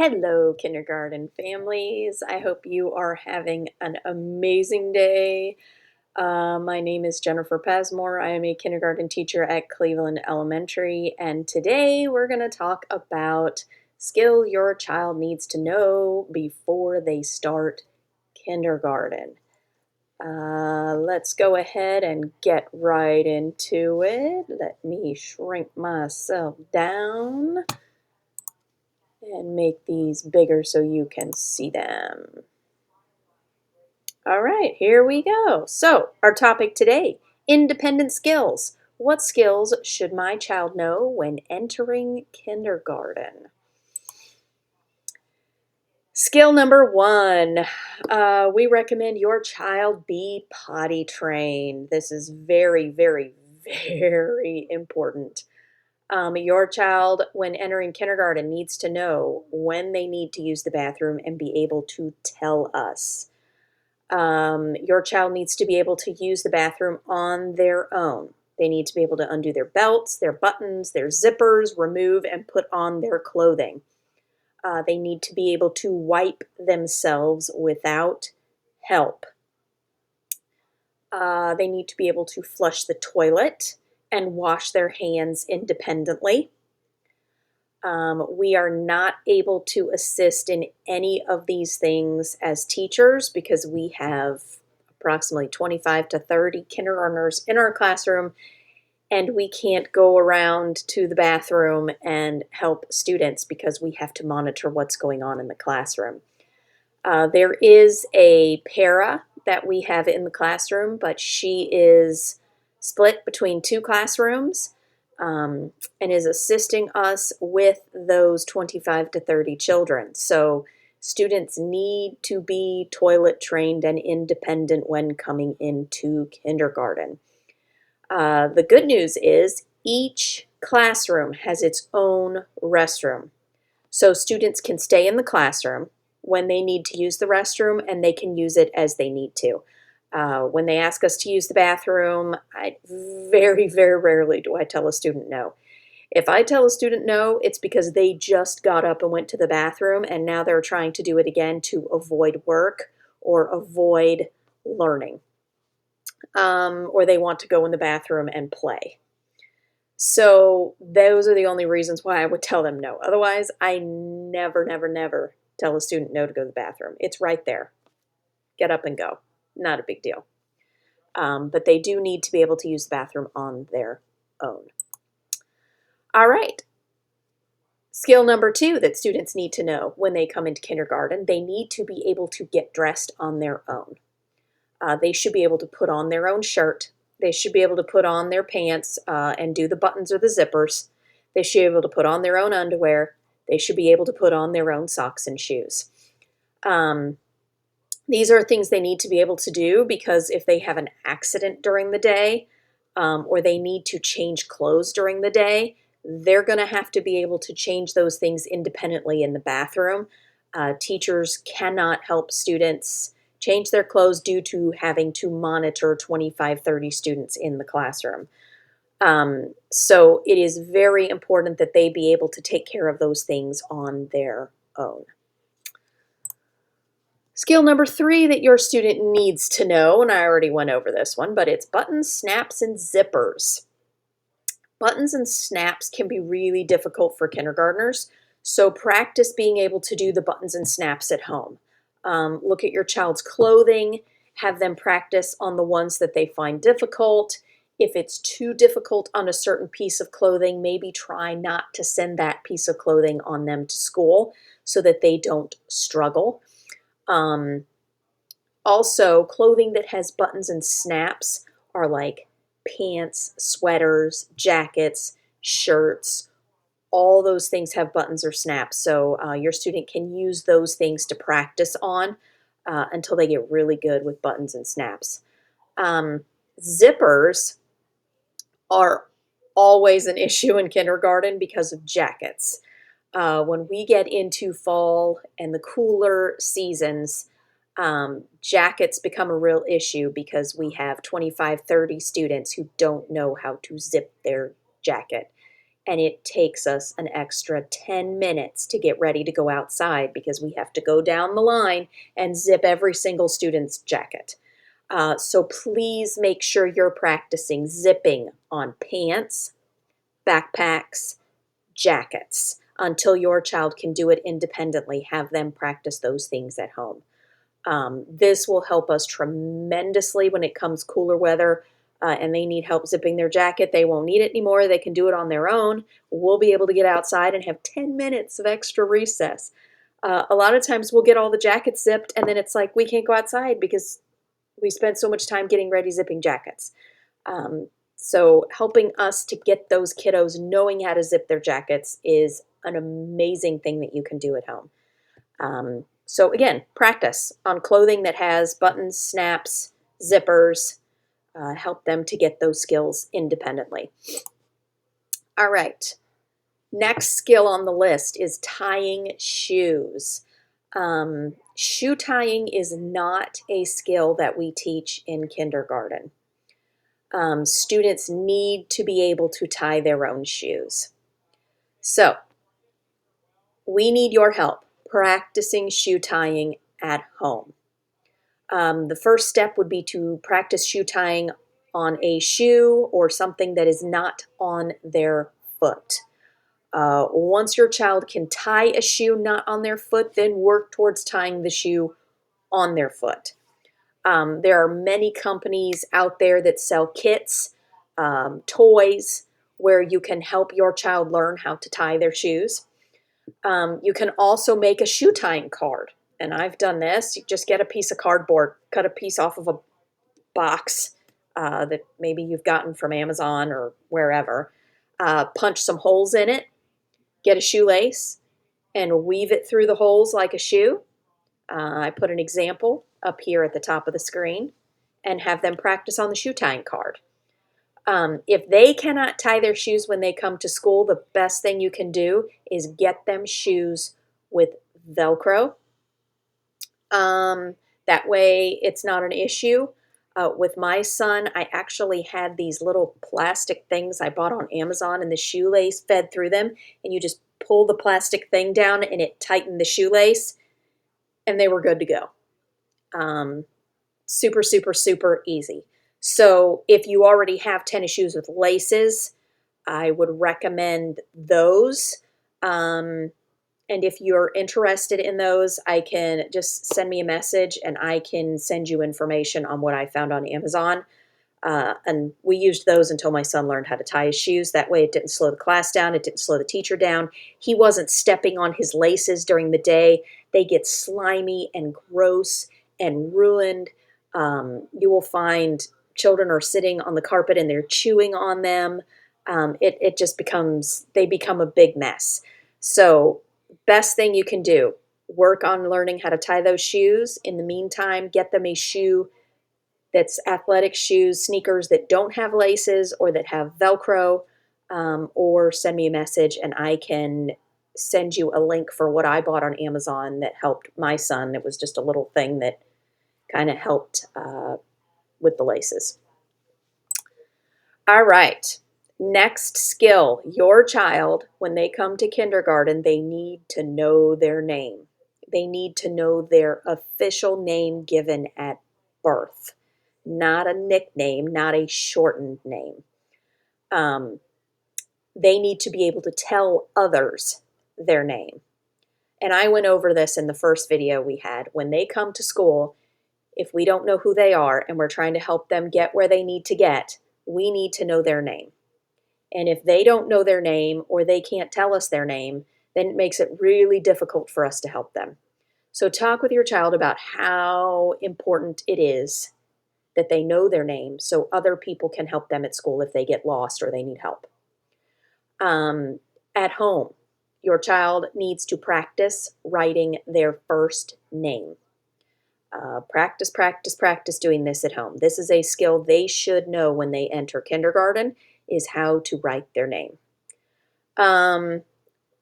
Hello, kindergarten families. I hope you are having an amazing day. My name is Jennifer Pasmore. I am a kindergarten teacher at Cleveland Elementary, and today we're going to talk about skill your child needs to know before they start kindergarten. Let's go ahead and get right into it. Let me shrink myself down and make these bigger so you can see them. All right, here we go. So, our topic today, independent skills. What skills should my child know when entering kindergarten? Skill number one, we recommend your child be potty trained. This is very, very, very important. Your child, when entering kindergarten, needs to know when they need to use the bathroom and be able to tell us. Your child needs to be able to use the bathroom on their own. They need to be able to undo their belts, their buttons, their zippers, remove and put on their clothing. They need to be able to wipe themselves without help. They need to be able to flush the toilet and wash their hands independently. We are not able to assist in any of these things as teachers because we have approximately 25 to 30 kindergartners in our classroom, and we can't go around to the bathroom and help students because we have to monitor what's going on in the classroom. There is a para that we have in the classroom, but she is split between two classrooms and is assisting us with those 25 to 30 children. So students need to be toilet trained and independent when coming into kindergarten. The good news is each classroom has its own restroom. So students can stay in the classroom when they need to use the restroom, and they can use it as they need to. When they ask us to use the bathroom, very, very rarely do I tell a student no. If I tell a student no, it's because they just got up and went to the bathroom, and now they're trying to do it again to avoid work or avoid learning, or they want to go in the bathroom and play. So those are the only reasons why I would tell them no. Otherwise, I never, never, never tell a student no to go to the bathroom. It's right there. Get up and go. Not a big deal. But they do need to be able to use the bathroom on their own. All right. Skill number two that students need to know when they come into kindergarten, they need to be able to get dressed on their own. They should be able to put on their own shirt. They should be able to put on their pants and do the buttons or the zippers. They should be able to put on their own underwear. They should be able to put on their own socks and shoes. These are things they need to be able to do because if they have an accident during the day or they need to change clothes during the day, they're going to have to be able to change those things independently in the bathroom. Teachers cannot help students change their clothes due to having to monitor 25, 30 students in the classroom. So it is very important that they be able to take care of those things on their own. Skill number three that your student needs to know, and I already went over this one, but it's buttons, snaps, and zippers. Buttons and snaps can be really difficult for kindergartners, so practice being able to do the buttons and snaps at home. Look at your child's clothing, have them practice on the ones that they find difficult. If it's too difficult on a certain piece of clothing, maybe try not to send that piece of clothing on them to school so that they don't struggle. Also, clothing that has buttons and snaps are like pants, sweaters, jackets, shirts. All those things have buttons or snaps, so your student can use those things to practice on until they get really good with buttons and snaps. Zippers are always an issue in kindergarten because of jackets. When we get into fall and the cooler seasons, jackets become a real issue because we have 25, 30 students who don't know how to zip their jacket. and it takes us an extra 10 minutes to get ready to go outside because we have to go down the line and zip every single student's jacket. So please make sure you're practicing zipping on pants, backpacks, jackets until your child can do it independently. Have them practice those things at home. This will help us tremendously when it comes cooler weather and they need help zipping their jacket. They won't need it anymore. They can do it on their own. We'll be able to get outside and have 10 minutes of extra recess. A lot of times we'll get all the jackets zipped and then it's like we can't go outside because we spent so much time getting ready zipping jackets. So helping us to get those kiddos knowing how to zip their jackets is an amazing thing that you can do at home. So again, practice on clothing that has buttons, snaps, zippers. Help them to get those skills independently. All right. Next skill on the list is tying shoes. Shoe tying is not a skill that we teach in kindergarten. Students need to be able to tie their own shoes. So we need your help practicing shoe tying at home. The first step would be to practice shoe tying on a shoe or something that is not on their foot. Once your child can tie a shoe not on their foot, then work towards tying the shoe on their foot. There are many companies out there that sell kits, toys, where you can help your child learn how to tie their shoes. You can also make a shoe tying card. And I've done this. You just get a piece of cardboard, cut a piece off of a box that maybe you've gotten from Amazon or wherever, punch some holes in it, get a shoelace, and weave it through the holes like a shoe. I put an example up here at the top of the screen and have them practice on the shoe tying card. If they cannot tie their shoes when they come to school, the best thing you can do is get them shoes with Velcro. That way it's not an issue. With my son, I actually had these little plastic things I bought on Amazon and the shoelace fed through them, and you just pull the plastic thing down and it tightened the shoelace, and they were good to go. Super, super, super easy. So if you already have tennis shoes with laces, I would recommend those. And if you're interested in those, I can just send me a message and I can send you information on what I found on Amazon. And we used those until my son learned how to tie his shoes. That way it didn't slow the class down. It didn't slow the teacher down. He wasn't stepping on his laces during the day. They get slimy and gross and ruined. You will find children are sitting on the carpet and they're chewing on them. It just they become a big mess. So best thing you can do, work on learning how to tie those shoes. In the meantime, get them a shoe that's athletic shoes, sneakers that don't have laces or that have Velcro, or send me a message and I can send you a link for what I bought on Amazon that helped my son. It was just a little thing that kind of helped with the laces. All right. Next skill, your child, when they come to kindergarten, they need to know their name. They need to know their official name given at birth, not a nickname, not a shortened name. They need to be able to tell others their name. And I went over this in the first video we had. When they come to school, if we don't know who they are and we're trying to help them get where they need to get, we need to know their name. And if they don't know their name or they can't tell us their name, then it makes it really difficult for us to help them. So talk with your child about how important it is that they know their name so other people can help them at school if they get lost or they need help. At home, your child needs to practice writing their first name. Practice, practice, practice doing this at home. This is a skill they should know when they enter kindergarten, is how to write their name.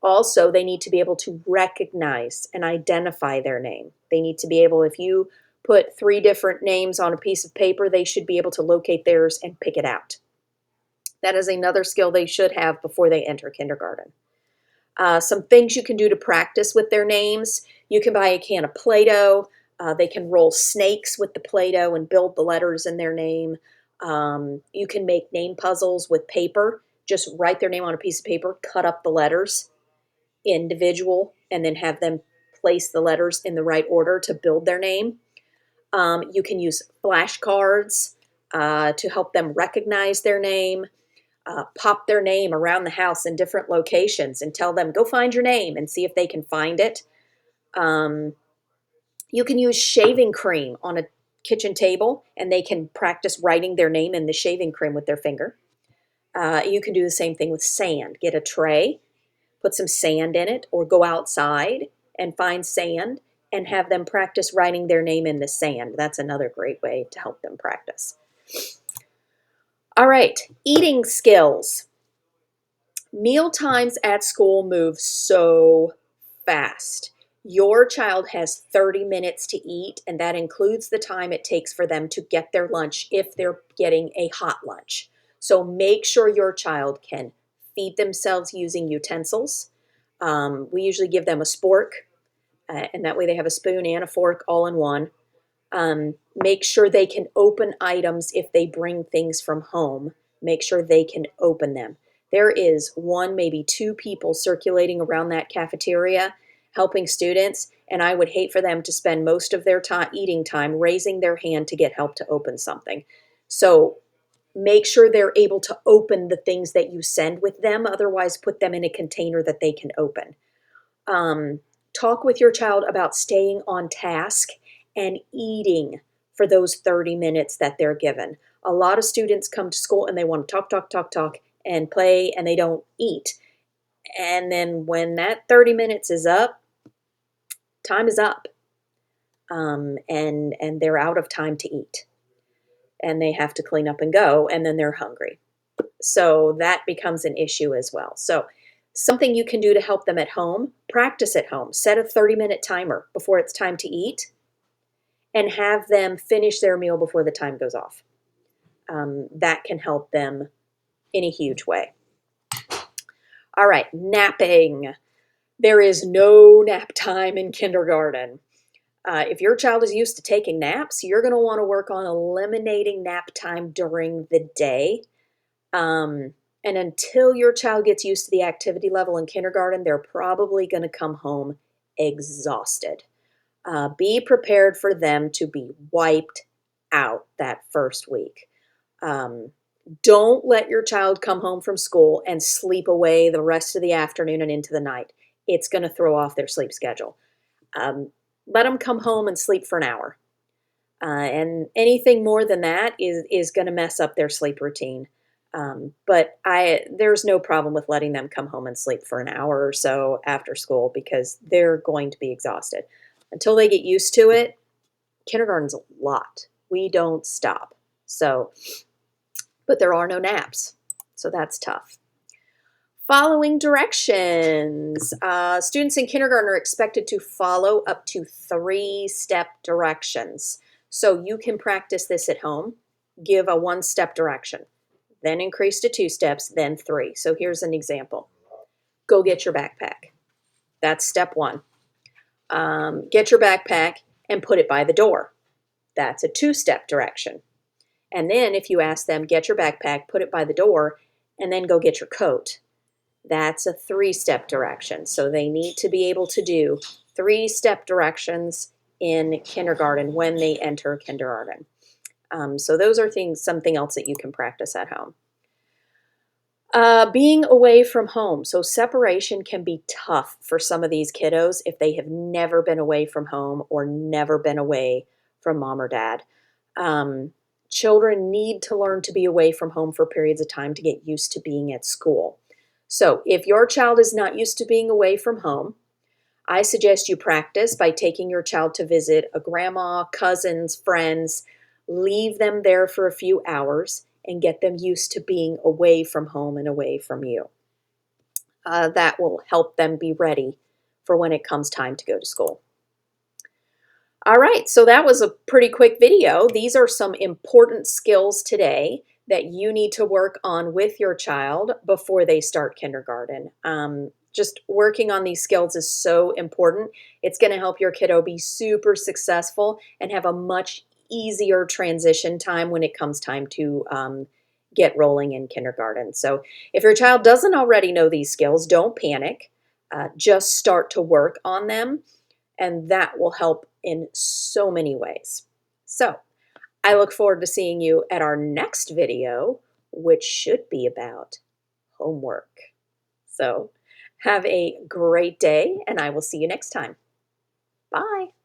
Also, they need to be able to recognize and identify their name. They need to be able, if you put 3 different names on a piece of paper, they should be able to locate theirs and pick it out. That is another skill they should have before they enter kindergarten. Some things you can do to practice with their names. You can buy a can of Play-Doh. They can roll snakes with the Play-Doh and build the letters in their name. You can make name puzzles with paper. Just write their name on a piece of paper, cut up the letters individual, and then have them place the letters in the right order to build their name. You can use flashcards to help them recognize their name. Pop their name around the house in different locations and tell them, go find your name, and see if they can find it. You can use shaving cream on a kitchen table, and they can practice writing their name in the shaving cream with their finger. You can do the same thing with sand. Get a tray, put some sand in it, or go outside and find sand and have them practice writing their name in the sand. That's another great way to help them practice. All right, eating skills. Meal times at school move so fast. Your child has 30 minutes to eat, and that includes the time it takes for them to get their lunch if they're getting a hot lunch. So make sure your child can feed themselves using utensils. We usually give them a spork, and that way they have a spoon and a fork all in one. Make sure they can open items if they bring things from home. Make sure they can open them. There is one, maybe two people circulating around that cafeteria helping students, and I would hate for them to spend most of their eating time raising their hand to get help to open something. So make sure they're able to open the things that you send with them. Otherwise, put them in a container that they can open. Talk with your child about staying on task and eating for those 30 minutes that they're given. A lot of students come to school and they want to talk, talk, talk, talk, and play, and they don't eat. And then when that 30 minutes is up, time is up. And they're out of time to eat. And they have to clean up and go, and then they're hungry. So that becomes an issue as well. So something you can do to help them at home, practice at home. Set a 30-minute timer before it's time to eat and have them finish their meal before the time goes off. That can help them in a huge way. All right, napping. There is no nap time in kindergarten. If your child is used to taking naps, you're going to want to work on eliminating nap time during the day. And until your child gets used to the activity level in kindergarten, they're probably going to come home exhausted. Be prepared for them to be wiped out that first week. Don't let your child come home from school and sleep away the rest of the afternoon and into the night. It's going to throw off their sleep schedule. Let them come home and sleep for an hour. And anything more than that is going to mess up their sleep routine. But there's no problem with letting them come home and sleep for an hour or so after school because they're going to be exhausted. Until they get used to it, kindergarten's a lot. We don't stop. But there are no naps, so that's tough. Following directions. Students in kindergarten are expected to follow up to 3-step directions. So you can practice this at home. Give a 1-step direction, then increase to 2 steps, then 3. So here's an example. Go get your backpack. That's step 1. Get your backpack and put it by the door. That's a 2-step direction. And then if you ask them, get your backpack, put it by the door, and then go get your coat, that's a 3-step direction. So they need to be able to do 3-step directions in kindergarten when they enter kindergarten. So those are something else that you can practice at home. Being away from home. So separation can be tough for some of these kiddos if they have never been away from home or never been away from mom or dad. Children need to learn to be away from home for periods of time to get used to being at school. So if your child is not used to being away from home, I suggest you practice by taking your child to visit a grandma, cousins, friends. Leave them there for a few hours and get them used to being away from home and away from you. That will help them be ready for when it comes time to go to school. All right, so that was a pretty quick video. These are some important skills today that you need to work on with your child before they start kindergarten. Just working on these skills is so important. It's going to help your kiddo be super successful and have a much easier transition time when it comes time to get rolling in kindergarten. So if your child doesn't already know these skills, don't panic. Just start to work on them, and that will help in so many ways. So I look forward to seeing you at our next video, which should be about homework. So have a great day, and I will see you next time. Bye.